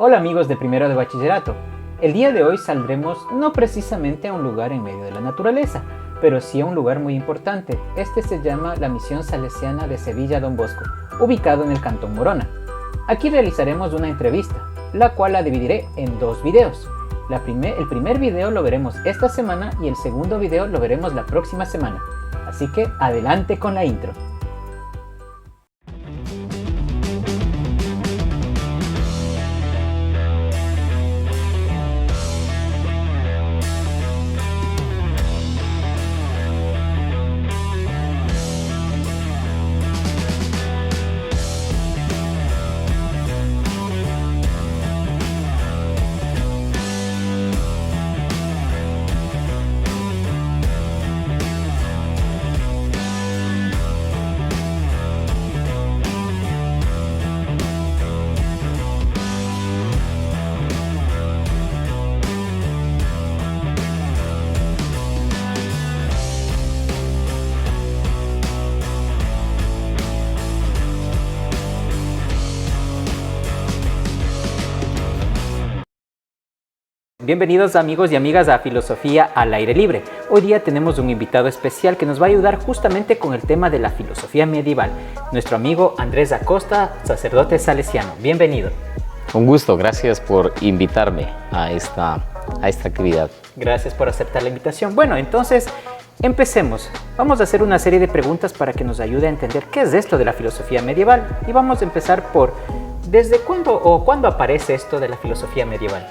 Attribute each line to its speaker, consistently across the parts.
Speaker 1: Hola amigos de primero de bachillerato. El día de hoy saldremos no precisamente a un lugar en medio de la naturaleza, pero sí a un lugar muy importante. Este se llama la Misión Salesiana de Sevilla Don Bosco, ubicado en el Cantón Morona. Aquí realizaremos una entrevista, la cual la dividiré en dos videos. El primer video lo veremos esta semana y el segundo video lo veremos la próxima semana. Así que adelante con la intro. Bienvenidos amigos y amigas a Filosofía al Aire Libre. Hoy día tenemos un invitado especial que nos va a ayudar justamente con el tema de la filosofía medieval. Nuestro amigo Andrés Acosta, sacerdote salesiano. Bienvenido.
Speaker 2: Un gusto, gracias por invitarme a esta actividad.
Speaker 1: Gracias por aceptar la invitación. Bueno, entonces empecemos. Vamos a hacer una serie de preguntas para que nos ayude a entender qué es esto de la filosofía medieval. Y vamos a empezar por, ¿desde cuándo o cuándo aparece esto de la filosofía medieval?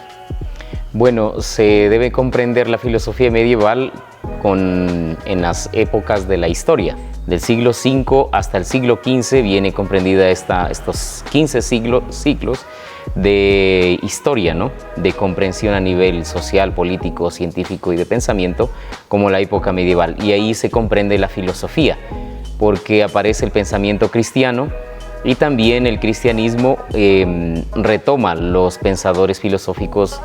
Speaker 2: Bueno, se debe comprender la filosofía medieval en las épocas de la historia. Del siglo V hasta el siglo XV viene comprendida estos 15 ciclos de historia, ¿no? De comprensión a nivel social, político, científico y de pensamiento, como la época medieval. Y ahí se comprende la filosofía, porque aparece el pensamiento cristiano y también el cristianismo retoma los pensadores filosóficos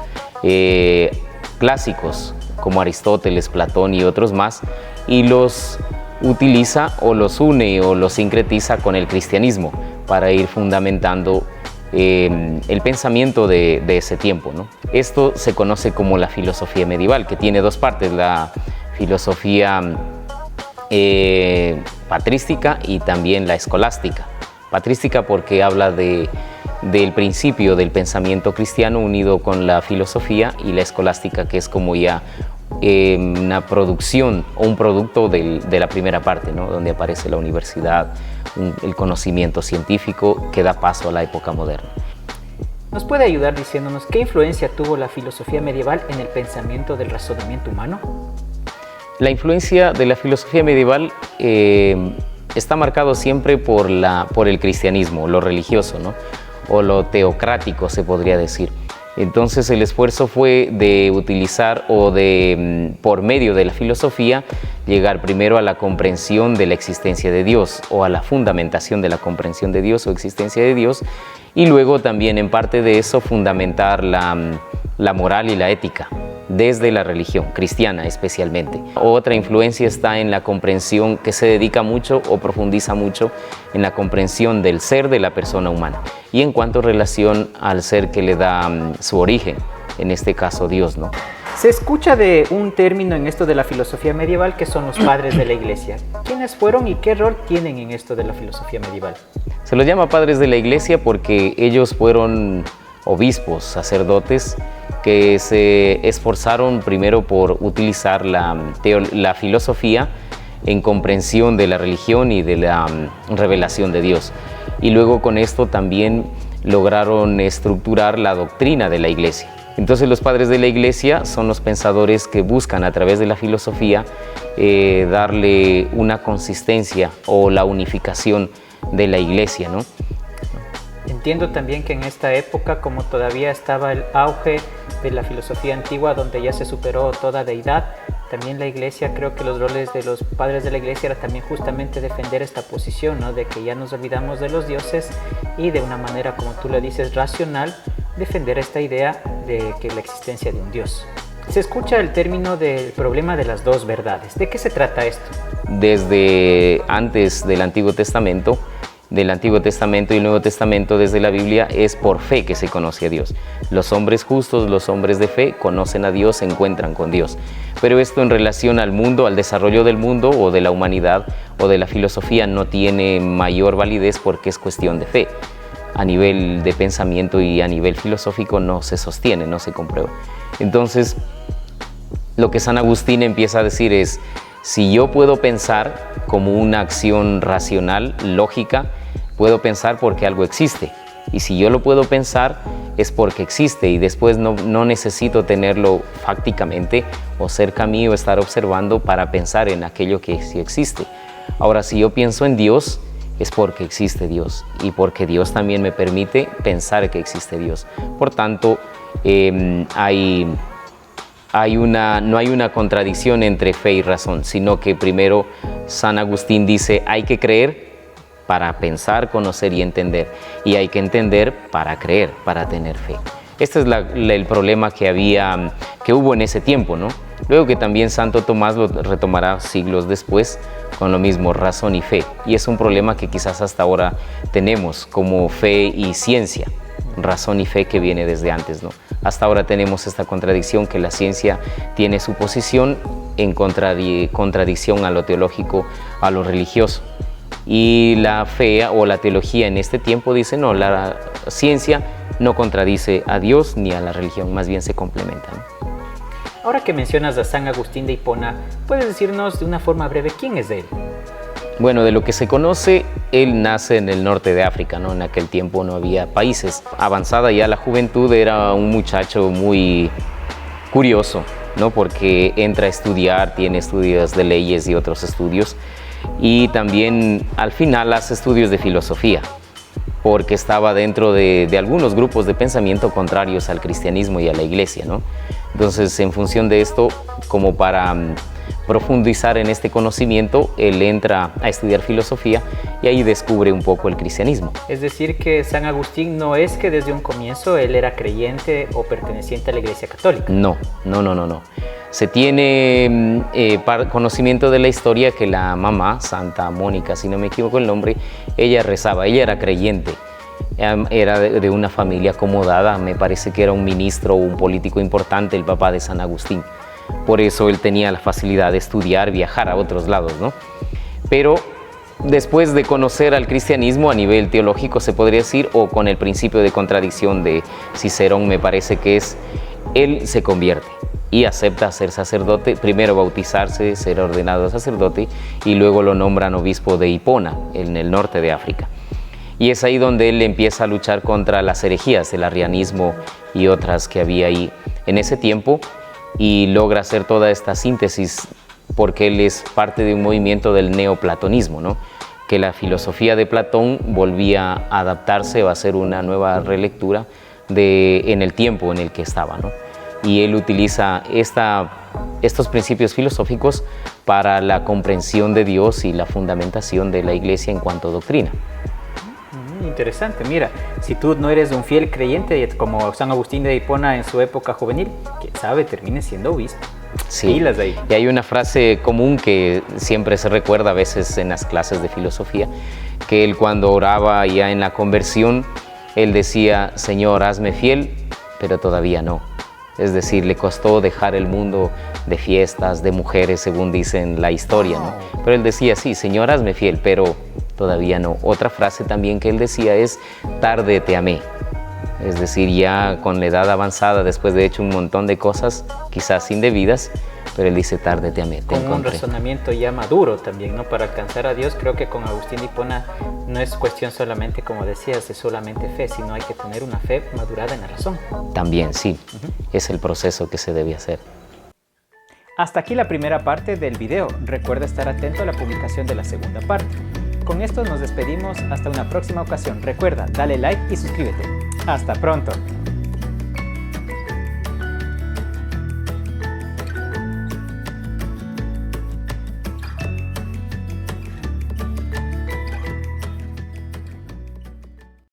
Speaker 2: clásicos como Aristóteles, Platón y otros más, y los utiliza o los une o los sincretiza con el cristianismo para ir fundamentando el pensamiento de ese tiempo, ¿no? Esto se conoce como la filosofía medieval, que tiene dos partes: la filosofía patrística y también la escolástica. Patrística porque habla del principio del pensamiento cristiano unido con la filosofía, y la escolástica, que es como ya una producción o un producto de la primera parte, ¿no? Donde aparece la universidad, el conocimiento científico que da paso a la época moderna.
Speaker 1: ¿Nos puede ayudar diciéndonos qué influencia tuvo la filosofía medieval en el pensamiento del razonamiento humano?
Speaker 2: La influencia de la filosofía medieval está marcado siempre por el cristianismo, lo religioso, ¿no? O lo teocrático, se podría decir. Entonces el esfuerzo fue de utilizar por medio de la filosofía, llegar primero a la comprensión de la existencia de Dios, o a la fundamentación de la comprensión de Dios o existencia de Dios, y luego también en parte de eso fundamentar la moral y la ética desde la religión cristiana especialmente. Otra influencia está en la comprensión, que se dedica mucho o profundiza mucho en la comprensión del ser de la persona humana, y en cuanto a relación al ser que le da su origen, en este caso Dios, ¿no?
Speaker 1: Se escucha de un término en esto de la filosofía medieval que son los padres de la Iglesia. ¿Quiénes fueron y qué rol tienen en esto de la filosofía medieval?
Speaker 2: Se los llama padres de la Iglesia porque ellos fueron obispos, sacerdotes, que se esforzaron primero por utilizar la filosofía en comprensión de la religión y de la revelación de Dios. Y luego con esto también lograron estructurar la doctrina de la Iglesia. Entonces los padres de la Iglesia son los pensadores que buscan a través de la filosofía darle una consistencia o la unificación de la Iglesia, ¿no?
Speaker 1: Entiendo también que en esta época, como todavía estaba el auge de la filosofía antigua, donde ya se superó toda deidad, también la Iglesia, creo que los roles de los padres de la Iglesia era también justamente defender esta posición, ¿no? De que ya nos olvidamos de los dioses y de una manera, como tú lo dices, racional, defender esta idea de que la existencia de un Dios. Se escucha el término del problema de las dos verdades. ¿De qué se trata esto?
Speaker 2: Desde antes del Antiguo Testamento del Antiguo Testamento y el Nuevo Testamento desde la Biblia es por fe que se conoce a Dios. Los hombres justos, los hombres de fe, conocen a Dios, se encuentran con Dios. Pero esto en relación al mundo, al desarrollo del mundo o de la humanidad o de la filosofía no tiene mayor validez porque es cuestión de fe. A nivel de pensamiento y a nivel filosófico no se sostiene, no se comprueba. Entonces, lo que San Agustín empieza a decir es, si yo puedo pensar como una acción racional, lógica, puedo pensar porque algo existe. Y si yo lo puedo pensar es porque existe y después no necesito tenerlo fácticamente o cerca mío, estar observando para pensar en aquello que sí existe. Ahora, si yo pienso en Dios, es porque existe Dios y porque Dios también me permite pensar que existe Dios. Por tanto, no hay una contradicción entre fe y razón, sino que primero San Agustín dice hay que creer para pensar, conocer y entender, y hay que entender para creer, para tener fe. Este es el problema que hubo en ese tiempo, ¿no? Luego que también Santo Tomás lo retomará siglos después con lo mismo, razón y fe. Y es un problema que quizás hasta ahora tenemos como fe y ciencia, razón y fe que viene desde antes, ¿no? Hasta ahora tenemos esta contradicción que la ciencia tiene su posición en contradicción a lo teológico, a lo religioso. Y la fe o la teología en este tiempo dice, no, la ciencia no contradice a Dios ni a la religión, más bien se complementan.
Speaker 1: Ahora que mencionas a San Agustín de Hipona, ¿puedes decirnos de una forma breve quién es él?
Speaker 2: Bueno, de lo que se conoce, él nace en el norte de África, ¿no? En aquel tiempo no había países. Avanzada ya la juventud, era un muchacho muy curioso, ¿no? Porque entra a estudiar, tiene estudios de leyes y otros estudios, y también al final hace estudios de filosofía, porque estaba dentro de algunos grupos de pensamiento contrarios al cristianismo y a la iglesia, ¿no? Entonces, en función de esto, como para profundizar en este conocimiento, él entra a estudiar filosofía y ahí descubre un poco el cristianismo.
Speaker 1: Es decir, que San Agustín no es que desde un comienzo él era creyente o perteneciente a la Iglesia Católica.
Speaker 2: No. Se tiene conocimiento de la historia que la mamá, Santa Mónica, si no me equivoco el nombre, ella rezaba, ella era creyente. Era de una familia acomodada, me parece que era un ministro o un político importante, el papá de San Agustín. Por eso él tenía la facilidad de estudiar, viajar a otros lados, ¿no? Pero después de conocer al cristianismo a nivel teológico, se podría decir, o con el principio de contradicción de Cicerón, me parece que es, él se convierte y acepta ser sacerdote, primero bautizarse, ser ordenado sacerdote, y luego lo nombran obispo de Hipona, en el norte de África. Y es ahí donde él empieza a luchar contra las herejías, el arrianismo y otras que había ahí en ese tiempo, y logra hacer toda esta síntesis porque él es parte de un movimiento del neoplatonismo, ¿no? Que la filosofía de Platón volvía a adaptarse o a hacer una nueva relectura en el tiempo en el que estaba, ¿no? Y él utiliza estos principios filosóficos para la comprensión de Dios y la fundamentación de la Iglesia en cuanto a doctrina.
Speaker 1: Interesante, mira, si tú no eres un fiel creyente como San Agustín de Hipona en su época juvenil, quién sabe, termines siendo obispo.
Speaker 2: Sí,
Speaker 1: Pilas ahí.
Speaker 2: Y hay una frase común que siempre se recuerda a veces en las clases de filosofía, que él cuando oraba ya en la conversión, él decía, Señor, hazme fiel, pero todavía no. Es decir, le costó dejar el mundo de fiestas, de mujeres, según dicen la historia, ¿no? Pero él decía, sí, Señor, hazme fiel, pero todavía no. Otra frase también que él decía es, tarde te amé. Es decir, ya con la edad avanzada, después de hecho un montón de cosas, quizás indebidas, pero él dice, tarde te amé, te encontré.
Speaker 1: Con un razonamiento ya maduro también, ¿no? Para alcanzar a Dios, creo que con Agustín de Hipona no es cuestión solamente, como decías, de solamente fe, sino hay que tener una fe madurada en la razón.
Speaker 2: También, sí. Es el proceso que se debe hacer.
Speaker 1: Hasta aquí la primera parte del video. Recuerda estar atento a la publicación de la segunda parte. Con esto nos despedimos hasta una próxima ocasión. Recuerda, dale like y suscríbete. ¡Hasta pronto!